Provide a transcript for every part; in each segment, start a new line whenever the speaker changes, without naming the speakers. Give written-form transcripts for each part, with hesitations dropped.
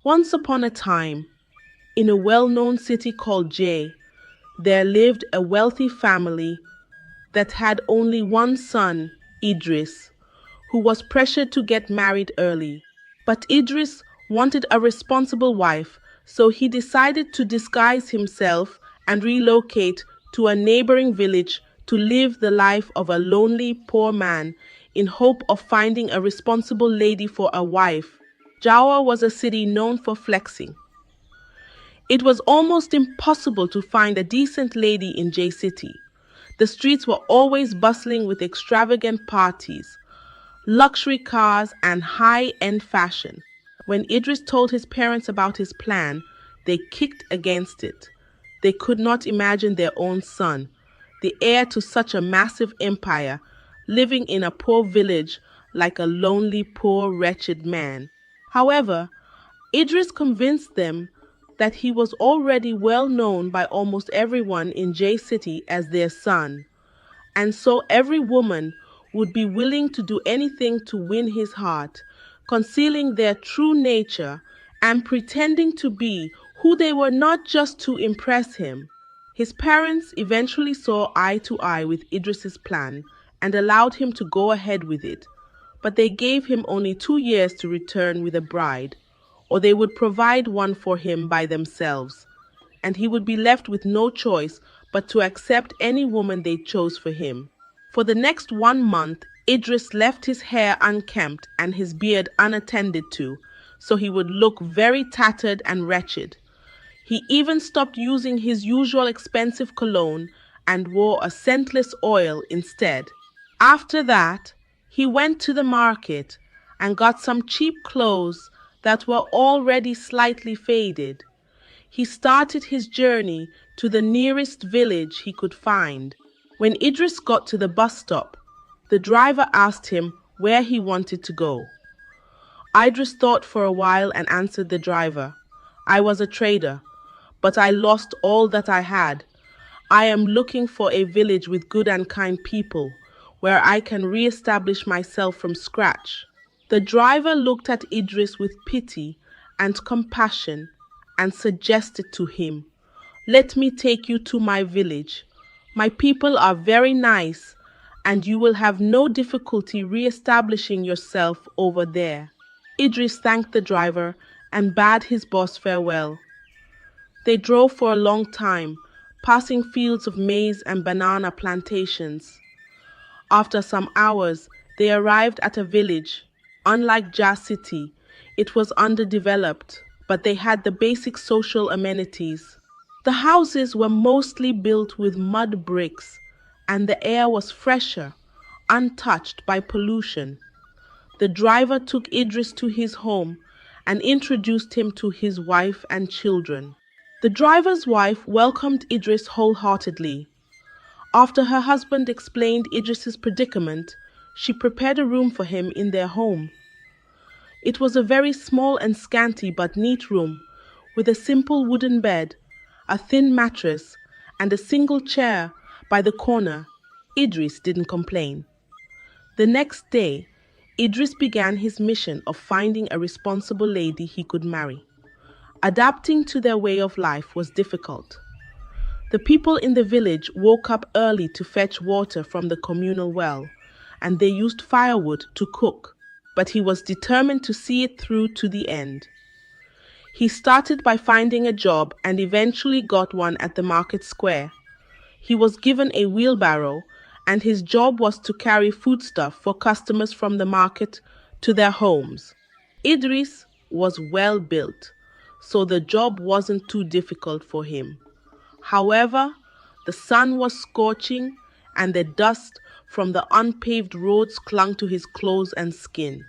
Once upon a time, in a well-known city called J, there lived a wealthy family that had only one son, Idris, who was pressured to get married early. But Idris wanted a responsible wife, so he decided to disguise himself and relocate to a neighboring village to live the life of a lonely poor man in hope of finding a responsible lady for a wife. Jawa was a city known for flexing. It was almost impossible to find a decent lady in J City. The streets were always bustling with extravagant parties, luxury cars, and high-end fashion. When Idris told his parents about his plan, they kicked against it. They could not imagine their own son, the heir to such a massive empire, living in a poor village like a lonely, poor, wretched man. However, Idris convinced them that he was already well known by almost everyone in J City as their son, and so every woman would be willing to do anything to win his heart, concealing their true nature and pretending to be who they were not just to impress him. His parents eventually saw eye to eye with Idris's plan and allowed him to go ahead with it, but they gave him only 2 years to return with a bride, or they would provide one for him by themselves, and he would be left with no choice but to accept any woman they chose for him. For the next 1 month, Idris left his hair unkempt and his beard unattended to, so he would look very tattered and wretched. He even stopped using his usual expensive cologne and wore a scentless oil instead. After that, he went to the market and got some cheap clothes that were already slightly faded. He started his journey to the nearest village he could find. When Idris got to the bus stop, the driver asked him where he wanted to go. Idris thought for a while and answered the driver, "I was a trader, but I lost all that I had. I am looking for a village with good and kind people, where I can re-establish myself from scratch." The driver looked at Idris with pity and compassion and suggested to him, "Let me take you to my village. My people are very nice, and you will have no difficulty re-establishing yourself over there." Idris thanked the driver and bade his boss farewell. They drove for a long time, passing fields of maize and banana plantations. After some hours, they arrived at a village. Unlike Jas City, it was underdeveloped, but they had the basic social amenities. The houses were mostly built with mud bricks, and the air was fresher, untouched by pollution. The driver took Idris to his home and introduced him to his wife and children. The driver's wife welcomed Idris wholeheartedly. After her husband explained Idris's predicament, she prepared a room for him in their home. It was a very small and scanty but neat room, with a simple wooden bed, a thin mattress, and a single chair by the corner. Idris didn't complain. The next day, Idris began his mission of finding a responsible lady he could marry. Adapting to their way of life was difficult. The people in the village woke up early to fetch water from the communal well, and they used firewood to cook, but he was determined to see it through to the end. He started by finding a job and eventually got one at the market square. He was given a wheelbarrow, and his job was to carry foodstuff for customers from the market to their homes. Idris was well built, so the job wasn't too difficult for him. However, the sun was scorching, and the dust from the unpaved roads clung to his clothes and skin.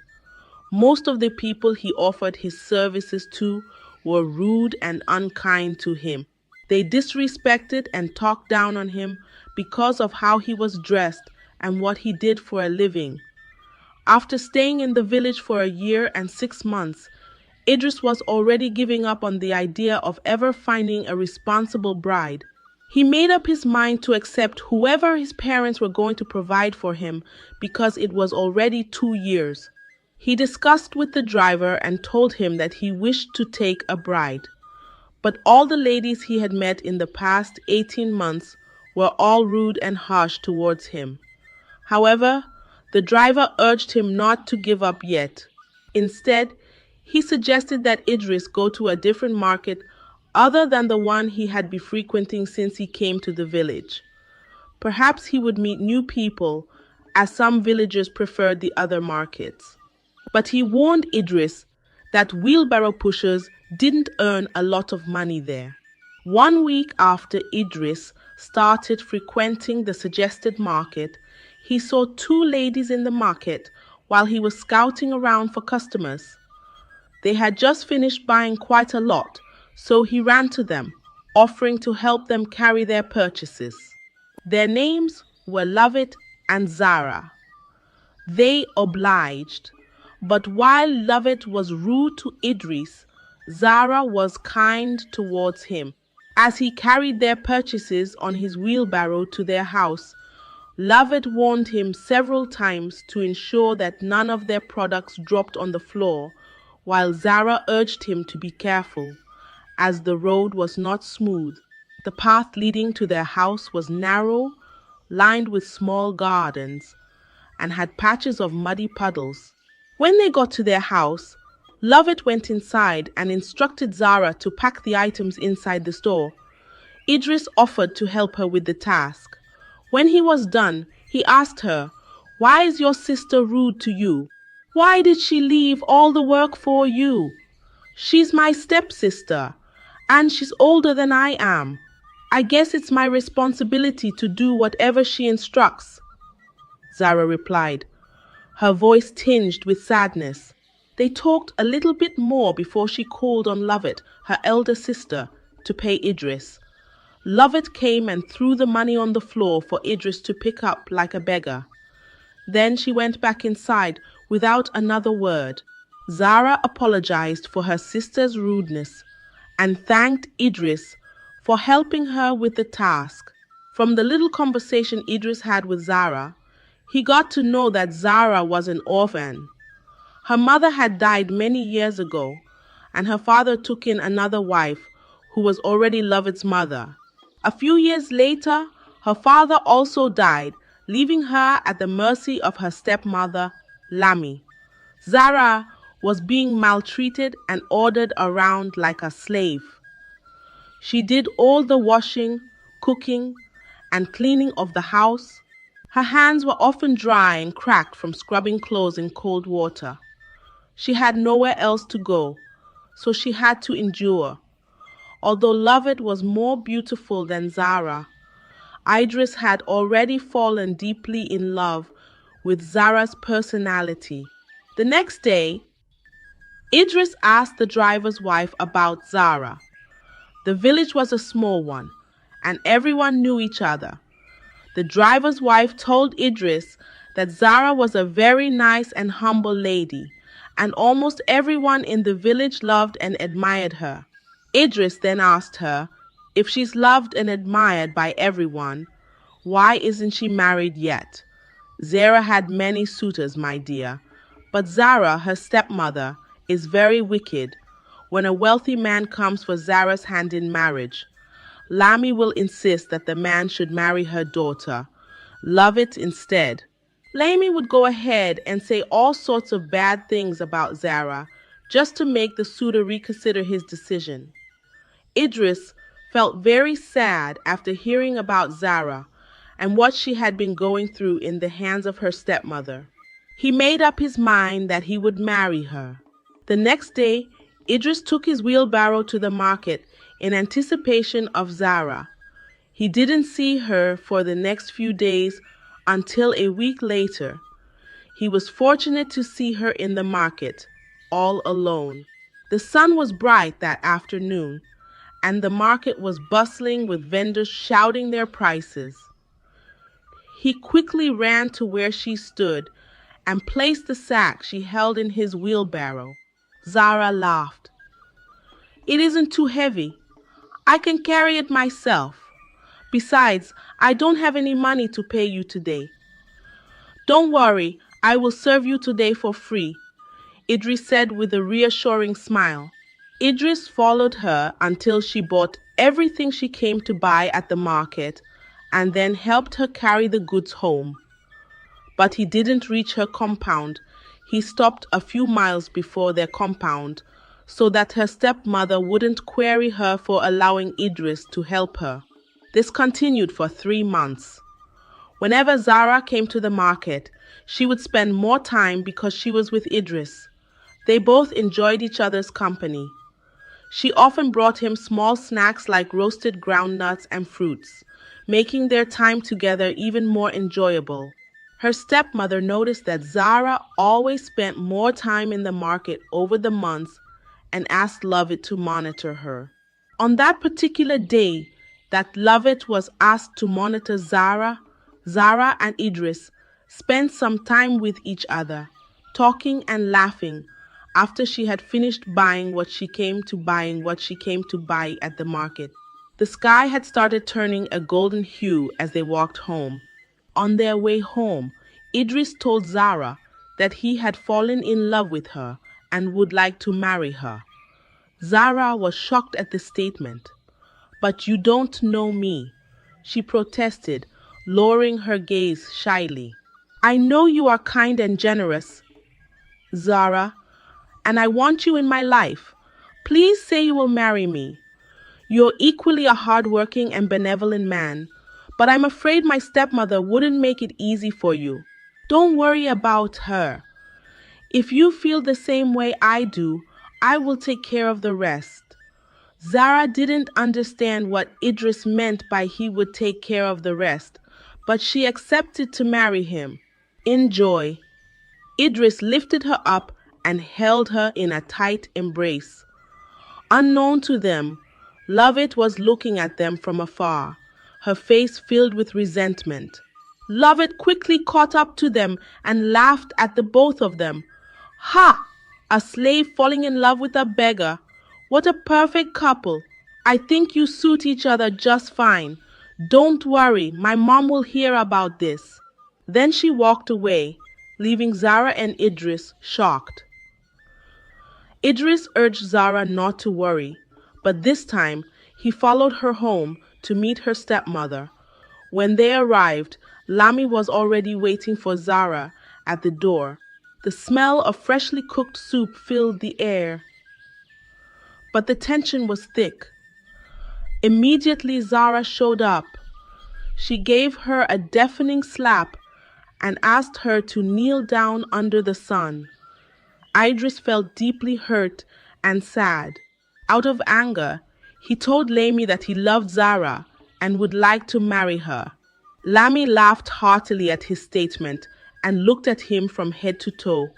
Most of the people he offered his services to were rude and unkind to him. They disrespected and talked down on him because of how he was dressed and what he did for a living. After staying in the village for a year and 6 months, Idris was already giving up on the idea of ever finding a responsible bride. He made up his mind to accept whoever his parents were going to provide for him because it was already 2 years. He discussed with the driver and told him that he wished to take a bride. But all the ladies he had met in the past 18 months were all rude and harsh towards him. However, the driver urged him not to give up yet. Instead, he suggested that Idris go to a different market other than the one he had been frequenting since he came to the village. Perhaps he would meet new people, as some villagers preferred the other markets. But he warned Idris that wheelbarrow pushers didn't earn a lot of money there. 1 week after Idris started frequenting the suggested market, he saw two ladies in the market while he was scouting around for customers. They had just finished buying quite a lot, so he ran to them, offering to help them carry their purchases. Their names were Lovett and Zara. They obliged, but while Lovett was rude to Idris, Zara was kind towards him. As he carried their purchases on his wheelbarrow to their house, Lovett warned him several times to ensure that none of their products dropped on the floor, while Zara urged him to be careful, as the road was not smooth. The path leading to their house was narrow, lined with small gardens, and had patches of muddy puddles. When they got to their house, Lovett went inside and instructed Zara to pack the items inside the store. Idris offered to help her with the task. When he was done, he asked her, "Why is your sister rude to you? Why did she leave all the work for you? She's my stepsister, and she's older than I am. I guess it's my responsibility to do whatever she instructs," Zara replied, her voice tinged with sadness. They talked a little bit more before she called on Lovett, her elder sister, to pay Idris. Lovett came and threw the money on the floor for Idris to pick up like a beggar. Then she went back inside without another word. Zara apologized for her sister's rudeness and thanked Idris for helping her with the task. From the little conversation Idris had with Zara, he got to know that Zara was an orphan. Her mother had died many years ago, and her father took in another wife who was already Lovett's mother. A few years later, her father also died, leaving her at the mercy of her stepmother, Lami. Zara was being maltreated and ordered around like a slave. She did all the washing, cooking, and cleaning of the house. Her hands were often dry and cracked from scrubbing clothes in cold water. She had nowhere else to go, so she had to endure. Although Lovett was more beautiful than Zara, Idris had already fallen deeply in love with Zara's personality. The next day, Idris asked the driver's wife about Zara. The village was a small one, and everyone knew each other. The driver's wife told Idris that Zara was a very nice and humble lady, and almost everyone in the village loved and admired her. Idris then asked her, if she's loved and admired by everyone, why isn't she married yet? Zara had many suitors, my dear, but Zara, her stepmother, is very wicked. When a wealthy man comes for Zara's hand in marriage, Lami will insist that the man should marry her daughter, Lovett, instead. Lami would go ahead and say all sorts of bad things about Zara just to make the suitor reconsider his decision. Idris felt very sad after hearing about Zara and what she had been going through in the hands of her stepmother. He made up his mind that he would marry her. The next day, Idris took his wheelbarrow to the market in anticipation of Zara. He didn't see her for the next few days until a week later. He was fortunate to see her in the market, all alone. The sun was bright that afternoon, and the market was bustling with vendors shouting their prices. He quickly ran to where she stood and placed the sack she held in his wheelbarrow. Zara laughed. "It isn't too heavy. I can carry it myself. Besides, I don't have any money to pay you today. Don't worry, I will serve you today for free. Idris said with a reassuring smile. Idris followed her until she bought everything she came to buy at the market and then helped her carry the goods home. But he didn't reach her compound. He stopped a few miles before their compound so that her stepmother wouldn't query her for allowing Idris to help her. This continued for 3 months. Whenever Zara came to the market, she would spend more time because she was with Idris. They both enjoyed each other's company. She often brought him small snacks like roasted groundnuts and fruits, making their time together even more enjoyable. Her stepmother noticed that Zara always spent more time in the market over the months and asked Lovett to monitor her. On that particular day that Lovett was asked to monitor Zara, Zara and Idris spent some time with each other, talking and laughing after she had finished buying what she came to buy at the market. The sky had started turning a golden hue as they walked home. On their way home, Idris told Zara that he had fallen in love with her and would like to marry her. Zara was shocked at the statement. "But you don't know me," she protested, lowering her gaze shyly. "I know you are kind and generous, Zara, and I want you in my life. Please say you will marry me. You're equally a hardworking and benevolent man, but I'm afraid my stepmother wouldn't make it easy for you. Don't worry about her. If you feel the same way I do, I will take care of the rest." Zara didn't understand what Idris meant by he would take care of the rest, but she accepted to marry him. In joy, Idris lifted her up and held her in a tight embrace. Unknown to them, Lovett was looking at them from afar, her face filled with resentment. Lovett quickly caught up to them and laughed at the both of them. "Ha! A slave falling in love with a beggar. What a perfect couple. I think you suit each other just fine. Don't worry, my mom will hear about this." Then she walked away, leaving Zara and Idris shocked. Idris urged Zara not to worry, but this time he followed her home to meet her stepmother. When they arrived, Lami was already waiting for Zara at the door. The smell of freshly cooked soup filled the air, but the tension was thick. Immediately Zara showed up. She gave her a deafening slap and asked her to kneel down under the sun. Idris felt deeply hurt and sad. Out of anger, he told Lami that he loved Zara and would like to marry her. Lami laughed heartily at his statement and looked at him from head to toe.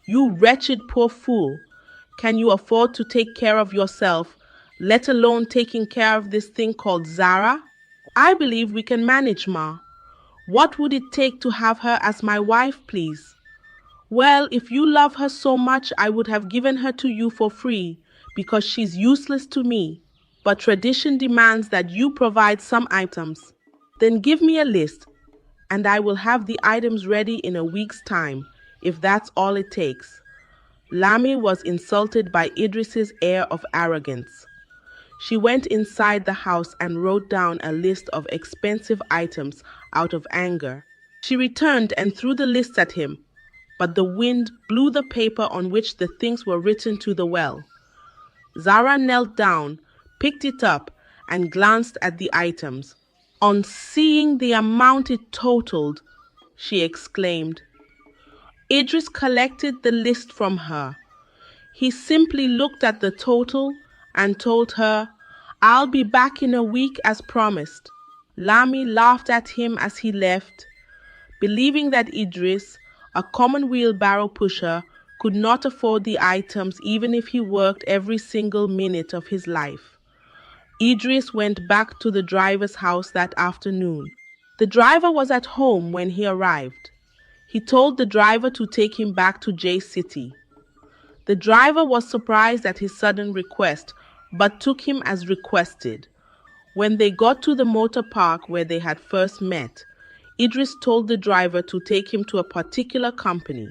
"You wretched poor fool. Can you afford to take care of yourself, let alone taking care of this thing called Zara? I believe we can manage, Ma. What would it take to have her as my wife, please?" "Well, if you love her so much, I would have given her to you for free, because she's useless to me. But tradition demands that you provide some items. Then give me a list, and I will have the items ready in a week's time, if that's all it takes." Lami was insulted by Idris's air of arrogance. She went inside the house and wrote down a list of expensive items out of anger. She returned and threw the list at him, but the wind blew the paper on which the things were written to the well. Zara knelt down, picked it up, and glanced at the items. On seeing the amount it totaled, she exclaimed. Idris collected the list from her. He simply looked at the total and told her, "I'll be back in a week as promised." Lami laughed at him as he left, believing that Idris, a common wheelbarrow pusher, could not afford the items even if he worked every single minute of his life. Idris went back to the driver's house that afternoon. The driver was at home when he arrived. He told the driver to take him back to J City. The driver was surprised at his sudden request, but took him as requested. When they got to the motor park where they had first met, Idris told the driver to take him to a particular company.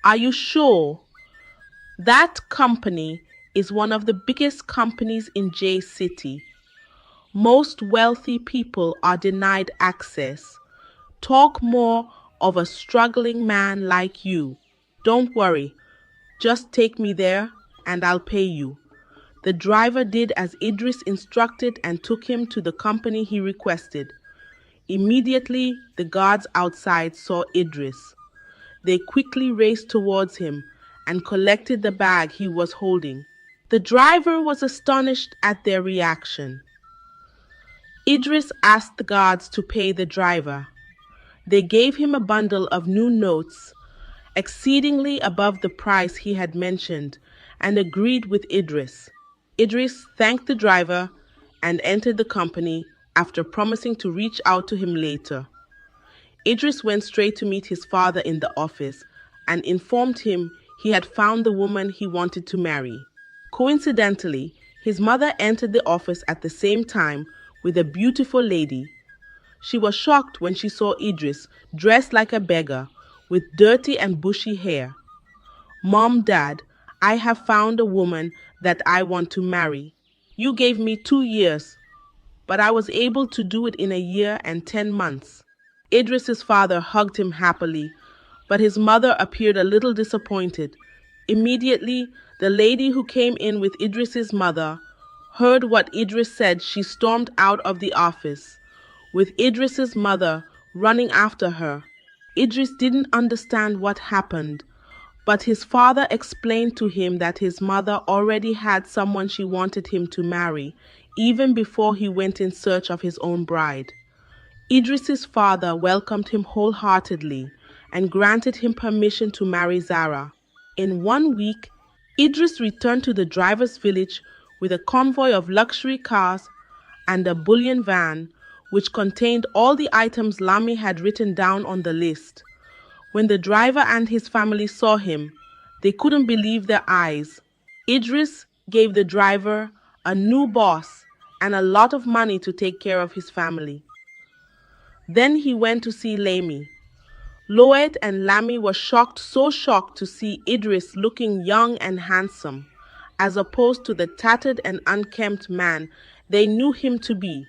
"Are you sure?" That company is one of the biggest companies in J City. Most wealthy people are denied access. Talk more of a struggling man like you. Don't worry, just take me there and I'll pay you. The driver did as Idris instructed and took him to the company he requested. Immediately, the guards outside saw Idris. They quickly raced towards him and collected the bag he was holding. The driver was astonished at their reaction. Idris asked the guards to pay the driver. They gave him a bundle of new notes, exceedingly above the price he had mentioned, and agreed with Idris. Idris thanked the driver and entered the company after promising to reach out to him later. Idris went straight to meet his father in the office and informed him he had found the woman he wanted to marry. Coincidentally, his mother entered the office at the same time with a beautiful lady. She was shocked when she saw Idris dressed like a beggar with dirty and bushy hair. "Mom, Dad, I have found a woman that I want to marry. You gave me 2 years, but I was able to do it in a year and 10 months. Idris's father hugged him happily, but his mother appeared a little disappointed. Immediately, the lady who came in with Idris's mother heard what Idris said. She stormed out of the office, with Idris's mother running after her. Idris didn't understand what happened, but his father explained to him that his mother already had someone she wanted him to marry, even before he went in search of his own bride. Idris's father welcomed him wholeheartedly and granted him permission to marry Zara. In 1 week, Idris returned to the driver's village with a convoy of luxury cars and a bullion van, which contained all the items Lami had written down on the list. When the driver and his family saw him, they couldn't believe their eyes. Idris gave the driver a new boss and a lot of money to take care of his family. Then he went to see Lami. Loet and Lami were shocked, so shocked to see Idris looking young and handsome, as opposed to the tattered and unkempt man they knew him to be.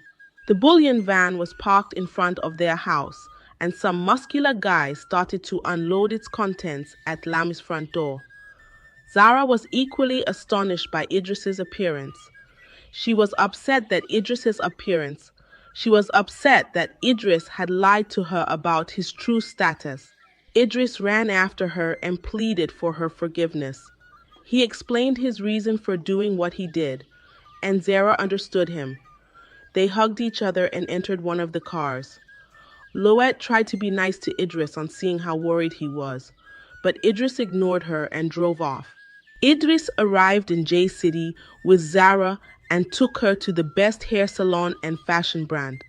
The bullion van was parked in front of their house, and some muscular guys started to unload its contents at Lami's front door. Zara was equally astonished by Idris's appearance. She was upset that Idris had lied to her about his true status. Idris ran after her and pleaded for her forgiveness. He explained his reason for doing what he did, and Zara understood him. They hugged each other and entered one of the cars. Loet tried to be nice to Idris on seeing how worried he was, but Idris ignored her and drove off. Idris arrived in J City with Zara and took her to the best hair salon and fashion brand.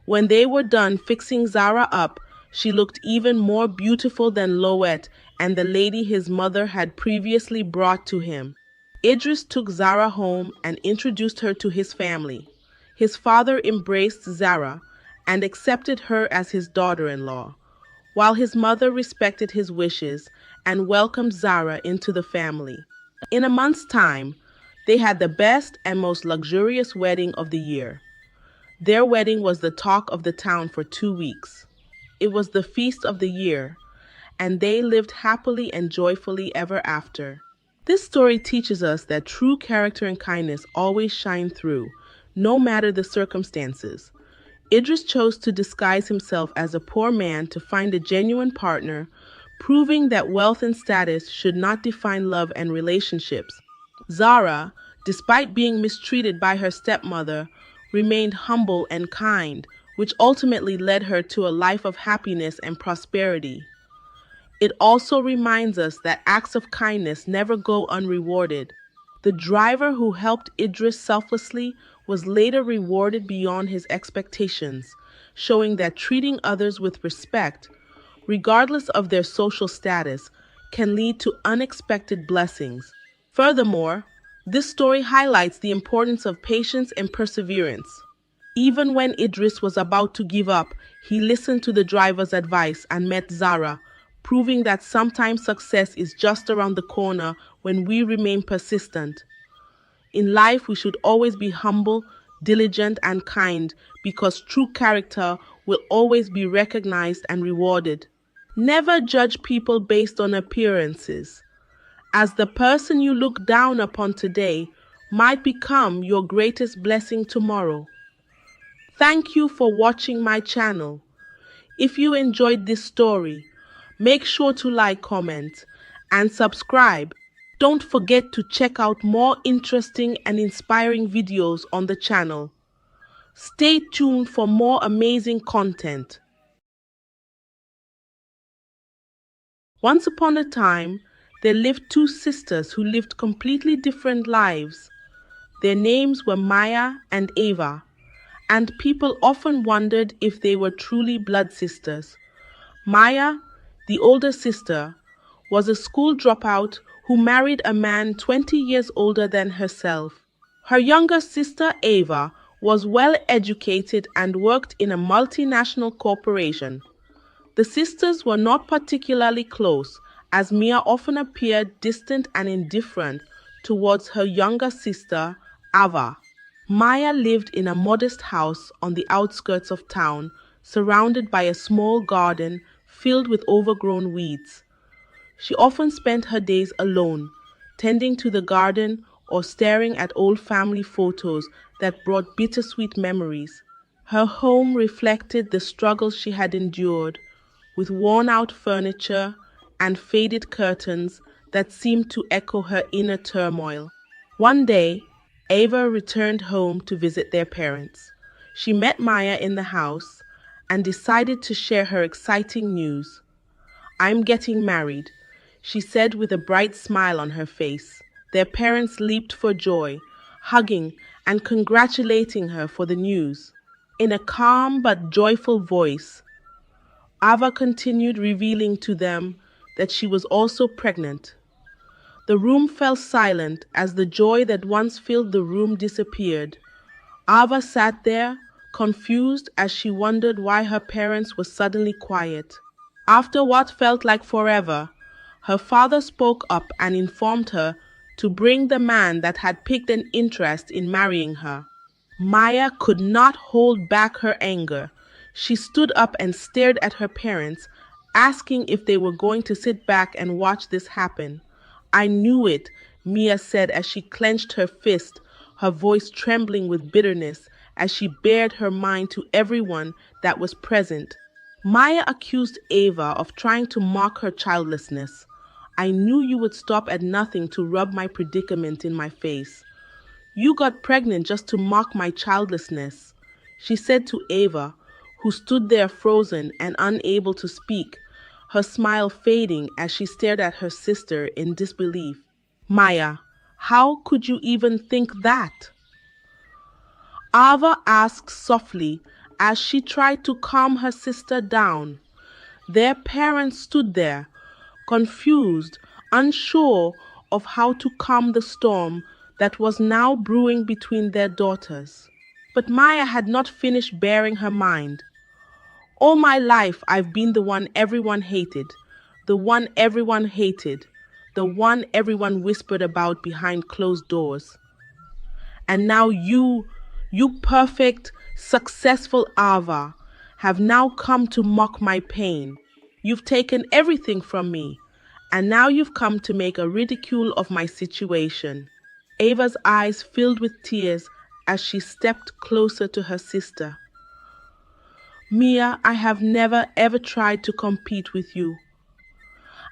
When they were done fixing Zara up, she looked even more beautiful than Loet and the lady his mother had previously brought to him. Idris took Zara home and introduced her to his family. His father embraced Zara and accepted her as his daughter-in-law, while his mother respected his wishes and welcomed Zara into the family. In a month's time, they had the best and most luxurious wedding of the year. Their wedding was the talk of the town for 2 weeks. It was the feast of the year, and they lived happily and joyfully ever after. This story teaches us that true character and kindness always shine through, no matter the circumstances. Idris chose to disguise himself as a poor man to find a genuine partner, proving that wealth and status should not define love and relationships. Zara, despite being mistreated by her stepmother, remained humble and kind, which ultimately led her to a life of happiness and prosperity. It also reminds us that acts of kindness never go unrewarded. The driver who helped Idris selflessly was later rewarded beyond his expectations, showing that treating others with respect, regardless of their social status, can lead to unexpected blessings. Furthermore, this story highlights the importance of patience and perseverance. Even when Idris was about to give up, he listened to the driver's advice and met Zara, proving that sometimes success is just around the corner when we remain persistent. In life, we should always be humble, diligent, and kind because true character will always be recognized and rewarded. Never judge people based on appearances, as the person you look down upon today might become your greatest blessing tomorrow. Thank you for watching my channel. If you enjoyed this story, make sure to like, comment, and subscribe. Don't forget to check out more interesting and inspiring videos on the channel. Stay tuned for more amazing content. Once upon a time, there lived two sisters who lived completely different lives. Their names were Maya and Ava, and people often wondered if they were truly blood sisters. Maya, the older sister, was a school dropout who married a man 20 years older than herself. Her younger sister, Ava, was well educated and worked in a multinational corporation. The sisters were not particularly close, as Mia often appeared distant and indifferent towards her younger sister, Ava. Maya lived in a modest house on the outskirts of town, surrounded by a small garden filled with overgrown weeds. She often spent her days alone, tending to the garden or staring at old family photos that brought bittersweet memories. Her home reflected the struggles she had endured, with worn-out furniture and faded curtains that seemed to echo her inner turmoil. One day, Ava returned home to visit their parents. She met Maya in the house and decided to share her exciting news. "I'm getting married," she said with a bright smile on her face. Their parents leaped for joy, hugging and congratulating her for the news. In a calm but joyful voice, Ava continued revealing to them that she was also pregnant. The room fell silent as the joy that once filled the room disappeared. Ava sat there, confused as she wondered why her parents were suddenly quiet. After what felt like forever, her father spoke up and informed her to bring the man that had picked an interest in marrying her. Maya could not hold back her anger. She stood up and stared at her parents, asking if they were going to sit back and watch this happen. "I knew it," Mia said as she clenched her fist, her voice trembling with bitterness as she bared her mind to everyone that was present. Maya accused Ava of trying to mock her childlessness. "I knew you would stop at nothing to rub my predicament in my face. You got pregnant just to mock my childlessness," she said to Ava, who stood there frozen and unable to speak, her smile fading as she stared at her sister in disbelief. "Maya, how could you even think that?" Ava asked softly as she tried to calm her sister down. Their parents stood there, confused, unsure of how to calm the storm that was now brewing between their daughters. But Maya had not finished bearing her mind. "All my life I've been the one everyone hated, the one everyone hated, the one everyone whispered about behind closed doors. And now you perfect, successful Ava, have now come to mock my pain. You've taken everything from me, and now you've come to make a ridicule of my situation." Ava's eyes filled with tears as she stepped closer to her sister. "Mia, I have never ever tried to compete with you.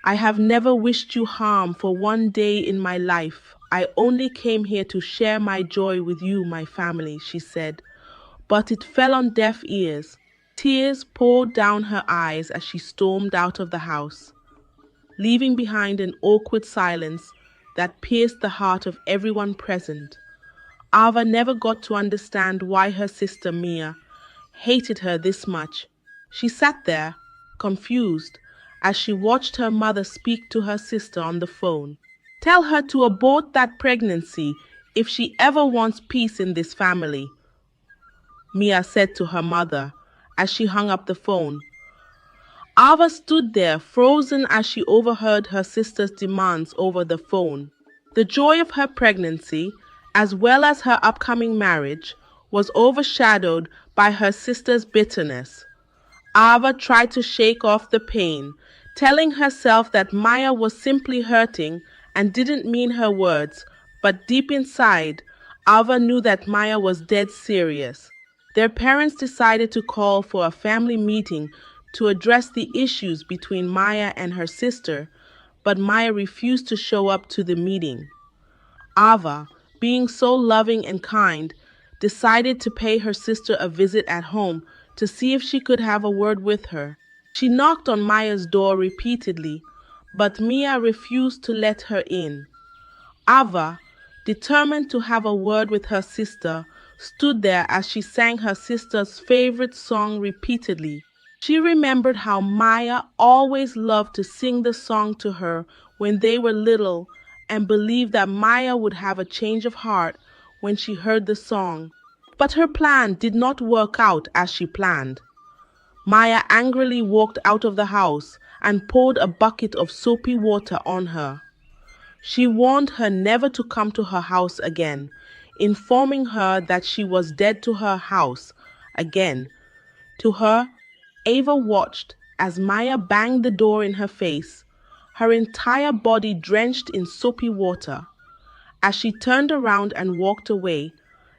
I have never wished you harm for one day in my life. I only came here to share my joy with you, my family," she said. But it fell on deaf ears. Tears poured down her eyes as she stormed out of the house, leaving behind an awkward silence that pierced the heart of everyone present. Ava never got to understand why her sister Mia hated her this much. She sat there, confused, as she watched her mother speak to her sister on the phone. "Tell her to abort that pregnancy if she ever wants peace in this family," Mia said to her mother as she hung up the phone. Ava stood there, frozen as she overheard her sister's demands over the phone. The joy of her pregnancy, as well as her upcoming marriage, was overshadowed by her sister's bitterness. Ava tried to shake off the pain, telling herself that Maya was simply hurting and didn't mean her words, but deep inside, Ava knew that Maya was dead serious. Their parents decided to call for a family meeting to address the issues between Maya and her sister, but Maya refused to show up to the meeting. Ava, being so loving and kind, decided to pay her sister a visit at home to see if she could have a word with her. She knocked on Maya's door repeatedly, but Mia refused to let her in. Ava, determined to have a word with her sister, stood there as she sang her sister's favorite song repeatedly. She remembered how Maya always loved to sing the song to her when they were little and believed that Maya would have a change of heart when she heard the song. But her plan did not work out as she planned. Maya angrily walked out of the house and poured a bucket of soapy water on her. She warned her never to come to her house again, informing her that she was dead to her house again. To her, Ava watched as Maya banged the door in her face, her entire body drenched in soapy water. As she turned around and walked away,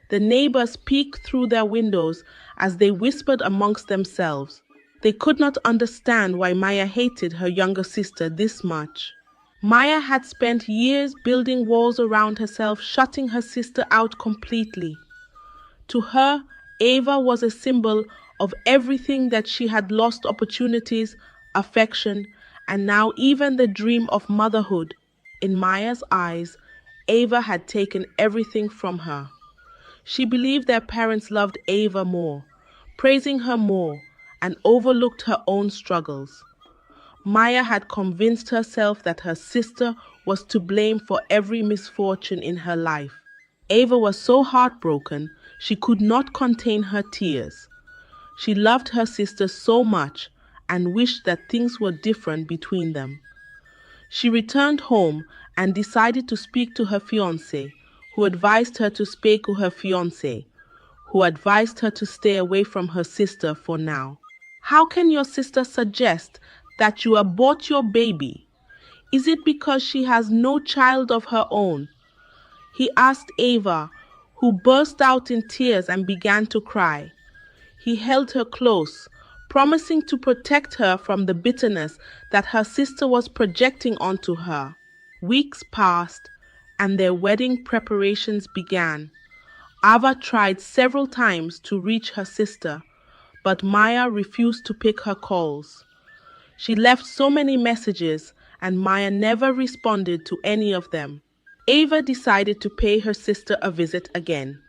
the neighbors peeked through their windows as they whispered amongst themselves. They could not understand why Maya hated her younger sister this much. Maya had spent years building walls around herself, shutting her sister out completely. To her, Ava was a symbol of everything that she had lost: opportunities, affection, and now even the dream of motherhood. In Maya's eyes, Ava had taken everything from her. She believed their parents loved Ava more, praising her more, and overlooked her own struggles. Maya had convinced herself that her sister was to blame for every misfortune in her life. Ava was so heartbroken she could not contain her tears. She loved her sister so much and wished that things were different between them. She returned home and decided to speak to her fiancé, who advised her to stay away from her sister for now. How can your sister suggest that you abort your baby? Is it because she has no child of her own? He asked Ava, who burst out in tears and began to cry. He held her close, promising to protect her from the bitterness that her sister was projecting onto her. Weeks passed, and their wedding preparations began. Ava tried several times to reach her sister, but Maya refused to pick her calls. She left so many messages, and Maya never responded to any of them. Ava decided to pay her sister a visit again.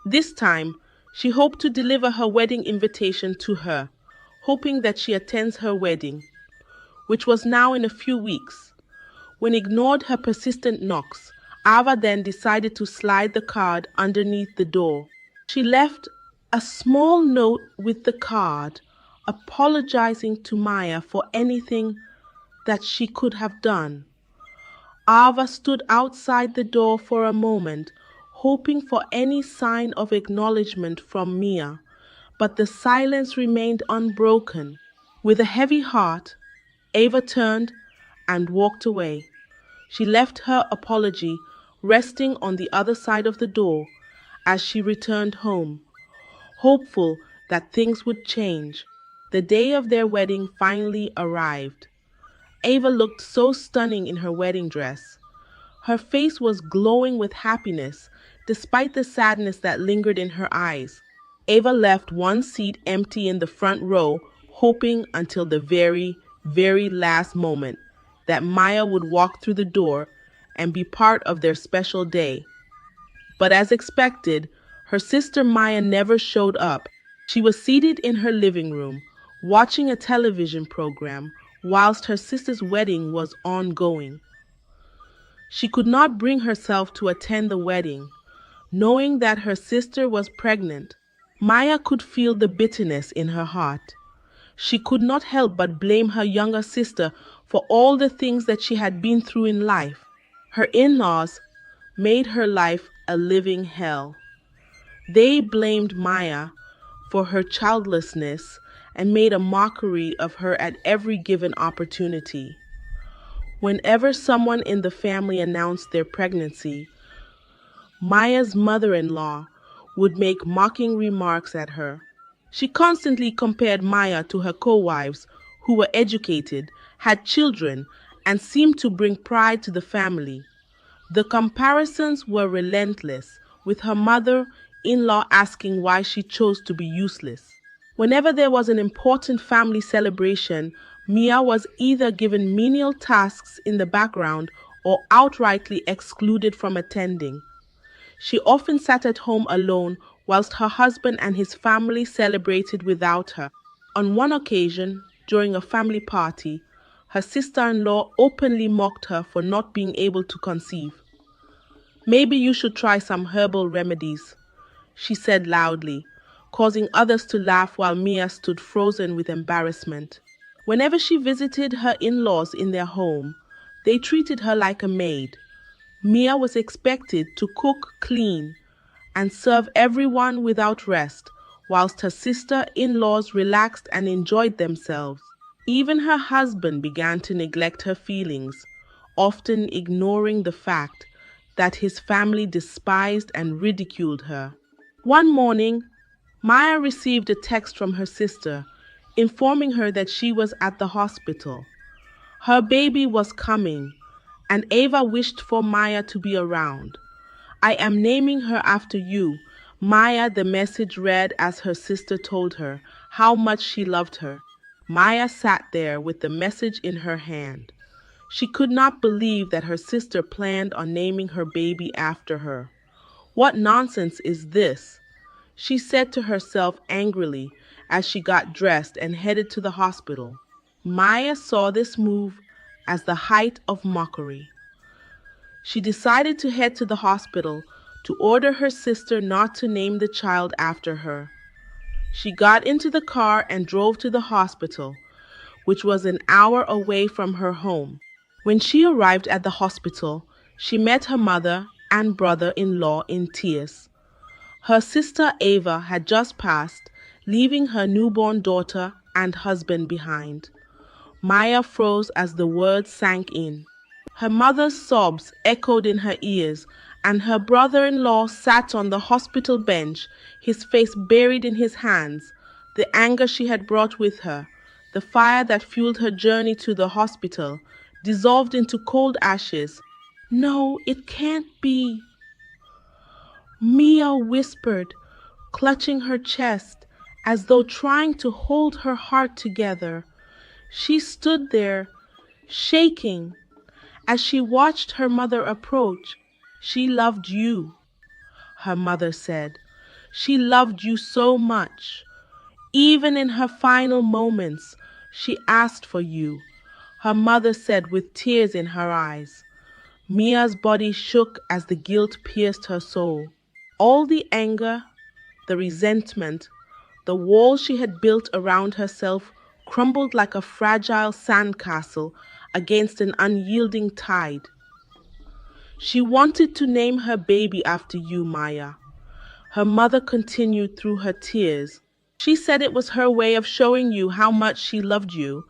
This time, she hoped to deliver her wedding invitation to her, hoping that she attends her wedding, which was now in a few weeks. When ignored her persistent knocks, Ava then decided to slide the card underneath the door. She left a small note with the card, apologizing to Maya for anything that she could have done. Ava stood outside the door for a moment, hoping for any sign of acknowledgement from Mia, but the silence remained unbroken. With a heavy heart, Ava turned and walked away. She left her apology resting on the other side of the door as she returned home, hopeful that things would change. The day of their wedding finally arrived. Ava looked so stunning in her wedding dress. Her face was glowing with happiness, despite the sadness that lingered in her eyes. Ava left one seat empty in the front row, hoping until the very last moment that Maya would walk through the door and be part of their special day. But as expected, her sister Maya never showed up. She was seated in her living room, watching a television program whilst her sister's wedding was ongoing. She could not bring herself to attend the wedding, knowing that her sister was pregnant. Maya could feel the bitterness in her heart. She could not help but blame her younger sister for all the things that she had been through in life. Her in-laws made her life a living hell. They blamed Maya for her childlessness and made a mockery of her at every given opportunity. Whenever someone in the family announced their pregnancy, Maya's mother-in-law would make mocking remarks at her. She constantly compared Maya to her co-wives who were educated, had children, and seemed to bring pride to the family. The comparisons were relentless, with her mother-in-law asking why she chose to be useless. Whenever there was an important family celebration, Mia was either given menial tasks in the background or outrightly excluded from attending. She often sat at home alone whilst her husband and his family celebrated without her. On one occasion, during a family party, her sister-in-law openly mocked her for not being able to conceive. "Maybe you should try some herbal remedies," she said loudly, causing others to laugh while Mia stood frozen with embarrassment. Whenever she visited her in-laws in their home, they treated her like a maid. Mia was expected to cook, clean, and serve everyone without rest, whilst her sister-in-laws relaxed and enjoyed themselves. Even her husband began to neglect her feelings, often ignoring the fact that his family despised and ridiculed her. One morning, Maya received a text from her sister informing her that she was at the hospital. Her baby was coming, and Ava wished for Maya to be around. "I am naming her after you," Maya, the message read as her sister told her how much she loved her. Maya sat there with the message in her hand. She could not believe that her sister planned on naming her baby after her. "What nonsense is this?" she said to herself angrily as she got dressed and headed to the hospital. Maya saw this move as the height of mockery. She decided to head to the hospital to order her sister not to name the child after her. She got into the car and drove to the hospital, which was an hour away from her home. When she arrived at the hospital, she met her mother and brother-in-law in tears. Her sister Ava had just passed, leaving her newborn daughter and husband behind. Maya froze as the words sank in. Her mother's sobs echoed in her ears, and her brother-in-law sat on the hospital bench, his face buried in his hands. The anger she had brought with her, the fire that fueled her journey to the hospital, dissolved into cold ashes. "No, it can't be," Mia whispered, clutching her chest as though trying to hold her heart together. She stood there, shaking, as she watched her mother approach. "She loved you," her mother said. "She loved you so much. Even in her final moments, she asked for you," her mother said with tears in her eyes. Mia's body shook as the guilt pierced her soul. All the anger, the resentment, the wall she had built around herself crumbled like a fragile sandcastle against an unyielding tide. "She wanted to name her baby after you, Maya," her mother continued through her tears. "She said it was her way of showing you how much she loved you,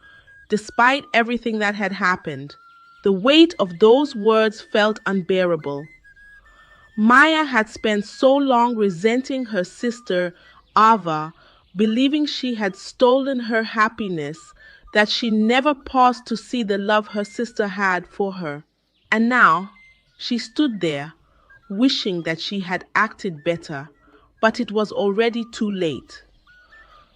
despite everything that had happened." The weight of those words felt unbearable. Maya had spent so long resenting her sister, Ava, believing she had stolen her happiness, that she never paused to see the love her sister had for her. And now she stood there, wishing that she had acted better, but it was already too late.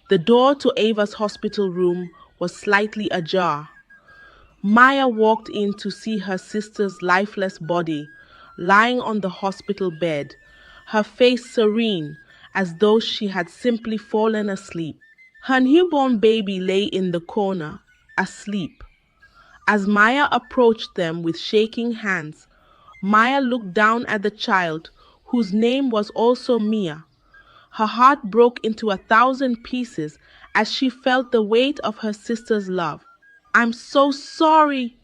The door to Ava's hospital room was slightly ajar. Maya walked in to see her sister's lifeless body lying on the hospital bed, her face serene as though she had simply fallen asleep. Her newborn baby lay in the corner, asleep. As Maya approached them with shaking hands, Maya looked down at the child, whose name was also Mia. Her heart broke into 1,000 pieces as she felt the weight of her sister's love. "I'm so sorry,"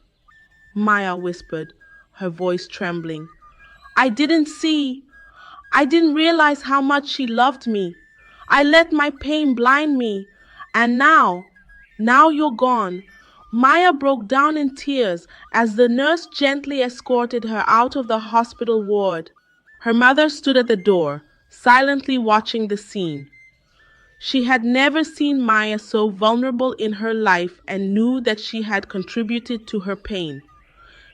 Maya whispered, her voice trembling. I didn't see. I didn't realize how much she loved me. I let my pain blind me. And now you're gone. Maya broke down in tears as the nurse gently escorted her out of the hospital ward. Her mother stood at the door, silently watching the scene. She had never seen Maya so vulnerable in her life and knew that she had contributed to her pain.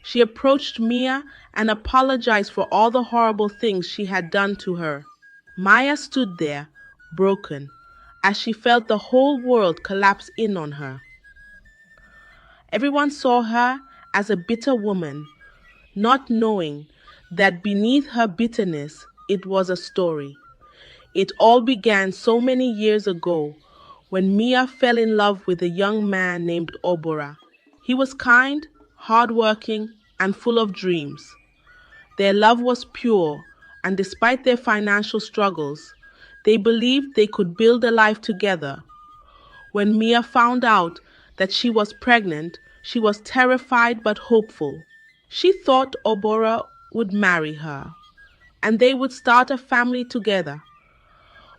She approached Mia and apologized for all the horrible things she had done to her. Maya stood there, broken, as she felt the whole world collapse in on her. Everyone saw her as a bitter woman, not knowing that beneath her bitterness it was a story. It all began so many years ago when Mia fell in love with a young man named Obora. He was kind, hardworking, and full of dreams. Their love was pure, and despite their financial struggles, they believed they could build a life together. When Mia found out that she was pregnant, she was terrified but hopeful. She thought Obora would marry her, and they would start a family together.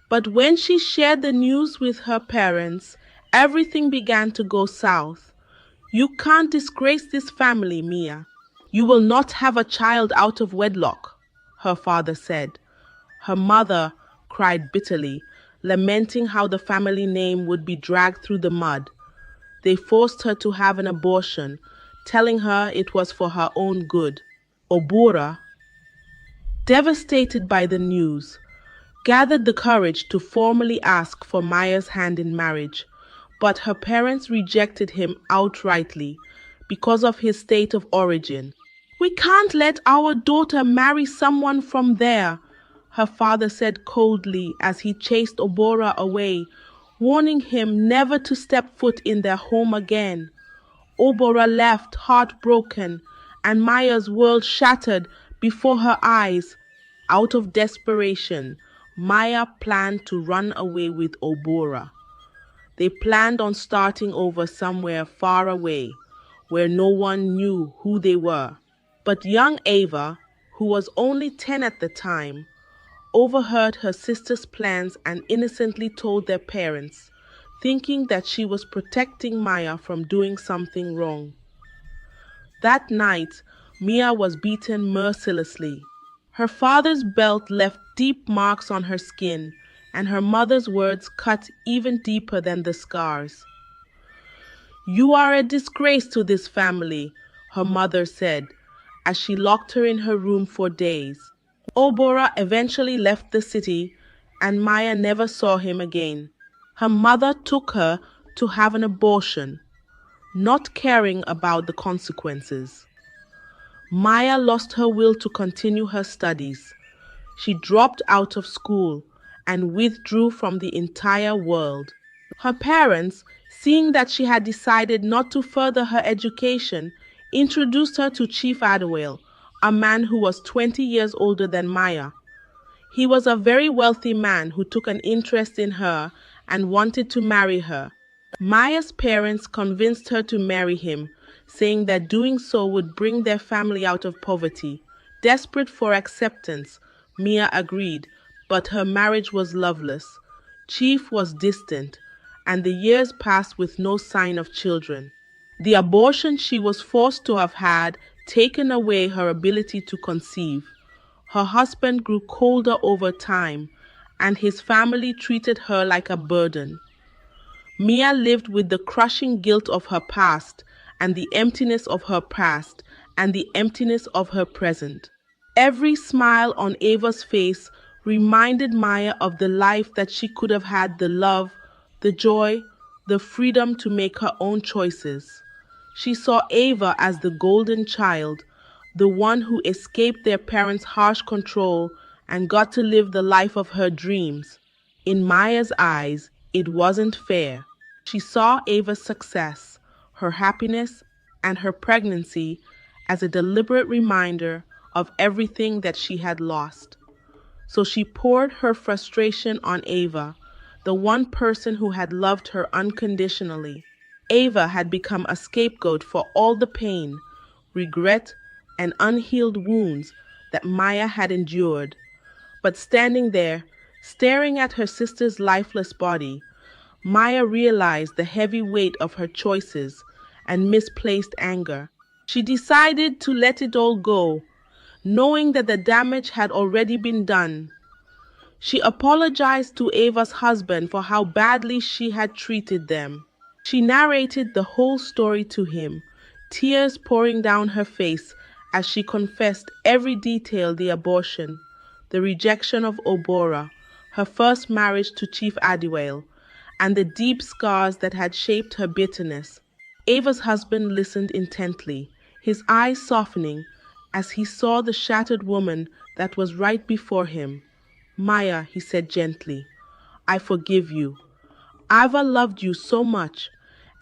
But when she shared the news with her parents, everything began to go south. You can't disgrace this family, Mia. You will not have a child out of wedlock, her father said. Her mother cried bitterly, lamenting how the family name would be dragged through the mud. They forced her to have an abortion, telling her it was for her own good. Obora, devastated by the news, gathered the courage to formally ask for Maya's hand in marriage, but her parents rejected him outrightly because of his state of origin. We can't let our daughter marry someone from there, her father said coldly as he chased Obora away, warning him never to step foot in their home again. Obora left heartbroken, and Maya's world shattered before her eyes. Out of desperation, Maya planned to run away with Obora. They planned on starting over somewhere far away, where no one knew who they were. But young Ava, who was only 10 at the time, overheard her sister's plans and innocently told their parents, thinking that she was protecting Maya from doing something wrong. That night, Mia was beaten mercilessly. Her father's belt left deep marks on her skin, and her mother's words cut even deeper than the scars. You are a disgrace to this family, her mother said, as she locked her in her room for days. Obora eventually left the city, and Maya never saw him again. Her mother took her to have an abortion, not caring about the consequences. Maya lost her will to continue her studies. She dropped out of school and withdrew from the entire world. Her parents, seeing that she had decided not to further her education, introduced her to Chief Adwale, a man who was 20 years older than Maya. He was a very wealthy man who took an interest in her and wanted to marry her. Maya's parents convinced her to marry him, saying that doing so would bring their family out of poverty. Desperate for acceptance, Mia agreed, but her marriage was loveless. Chief was distant, and the years passed with no sign of children. The abortion she was forced to have had taken away her ability to conceive. Her husband grew colder over time, and his family treated her like a burden. Mia lived with the crushing guilt of her past, and the emptiness of her past, and the emptiness of her present. Every smile on Ava's face reminded Maya of the life that she could have had, the love, the joy, the freedom to make her own choices. She saw Ava as the golden child, the one who escaped their parents' harsh control and got to live the life of her dreams. In Maya's eyes, it wasn't fair. She saw Ava's success, her happiness, and her pregnancy as a deliberate reminder of everything that she had lost. So she poured her frustration on Ava, the one person who had loved her unconditionally. Ava had become a scapegoat for all the pain, regret, and unhealed wounds that Maya had endured. But standing there, staring at her sister's lifeless body, Maya realized the heavy weight of her choices and misplaced anger. She decided to let it all go, knowing that the damage had already been done. She apologized to Ava's husband for how badly she had treated them. She narrated the whole story to him, tears pouring down her face as she confessed every detail: the abortion, the rejection of Obora, her first marriage to Chief Adiwale, and the deep scars that had shaped her bitterness. Ava's husband listened intently, his eyes softening as he saw the shattered woman that was right before him. "Maya," he said gently, "I forgive you. Ava loved you so much,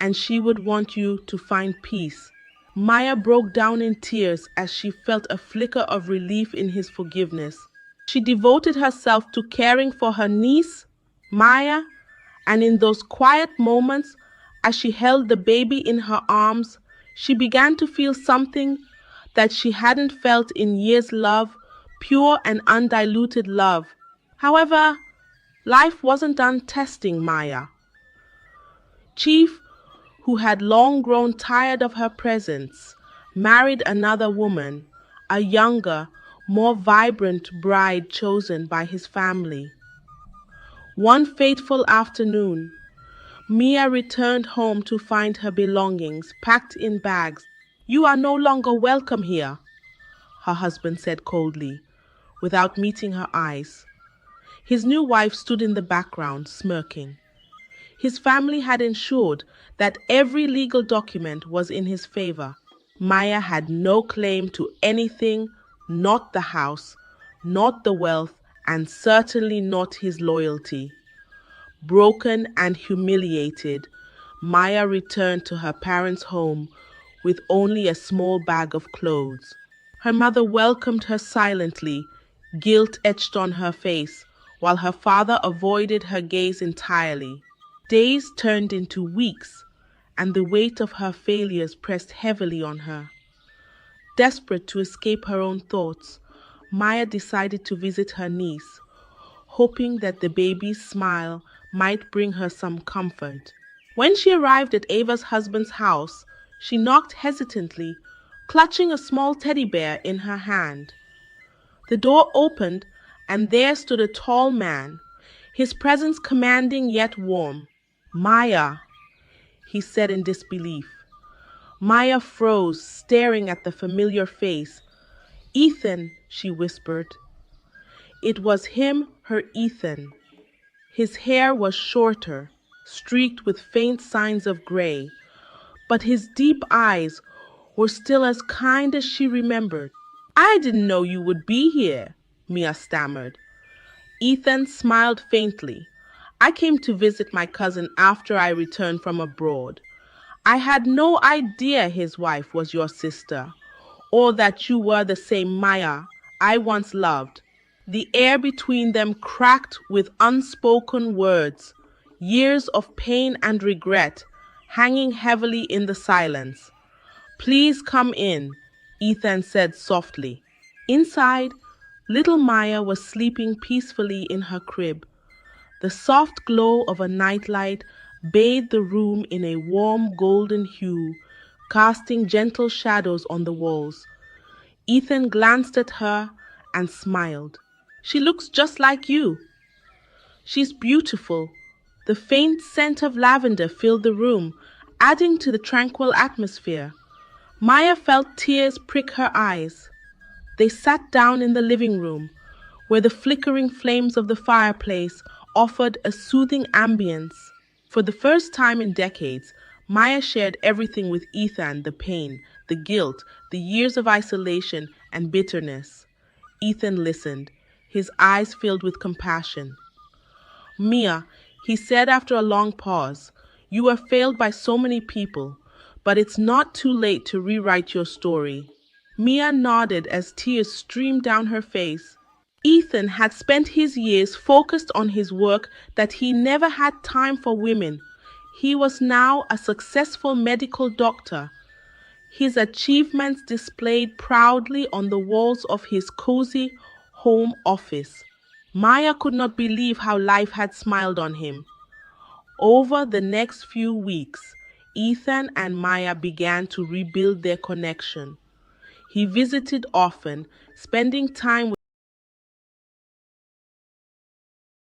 and she would want you to find peace." Maya broke down in tears as she felt a flicker of relief in his forgiveness. She devoted herself to caring for her niece, Maya, and in those quiet moments, as she held the baby in her arms, she began to feel something that she hadn't felt in years: love, pure and undiluted love. However, life wasn't done testing Maya. Chief, who had long grown tired of her presence, married another woman, a younger, more vibrant bride chosen by his family. One fateful afternoon, Mia returned home to find her belongings packed in bags. "You are no longer welcome here," her husband said coldly, without meeting her eyes. His new wife stood in the background, smirking. His family had ensured that every legal document was in his favor. Maya had no claim to anything, not the house, not the wealth, and certainly not his loyalty. Broken and humiliated, Maya returned to her parents' home with only a small bag of clothes. Her mother welcomed her silently, guilt etched on her face, while her father avoided her gaze entirely. Days turned into weeks, and the weight of her failures pressed heavily on her. Desperate to escape her own thoughts, Maya decided to visit her niece, hoping that the baby's smile might bring her some comfort. When she arrived at Ava's husband's house, she knocked hesitantly, clutching a small teddy bear in her hand. The door opened, and there stood a tall man, his presence commanding yet warm. "Maya," he said in disbelief. Maya froze, staring at the familiar face. "Ethan," she whispered. It was him, her Ethan. His hair was shorter, streaked with faint signs of gray, but his deep eyes were still as kind as she remembered. "I didn't know you would be here," Mia stammered. Ethan smiled faintly. "I came to visit my cousin after I returned from abroad. I had no idea his wife was your sister, or that you were the same Maya I once loved." The air between them cracked with unspoken words, years of pain and regret hanging heavily in the silence. "Please come in," Ethan said softly. Inside, little Maya was sleeping peacefully in her crib. The soft glow of a nightlight bathed the room in a warm golden hue, casting gentle shadows on the walls. Ethan glanced at her and smiled. "She looks just like you." "She's beautiful." The faint scent of lavender filled the room, adding to the tranquil atmosphere. Maya felt tears prick her eyes. They sat down in the living room, where the flickering flames of the fireplace offered a soothing ambience. For the first time in decades, Maya shared everything with Ethan: the pain, the guilt, the years of isolation and bitterness. Ethan listened, his eyes filled with compassion. "Mia," he said after a long pause, "you were failed by so many people, but it's not too late to rewrite your story." Mia nodded as tears streamed down her face. Ethan had spent his years focused on his work that he never had time for women. He was now a successful medical doctor, his achievements displayed proudly on the walls of his cozy home office. Maya could not believe how life had smiled on him. Over the next few weeks, Ethan and Maya began to rebuild their connection. He visited often, spending time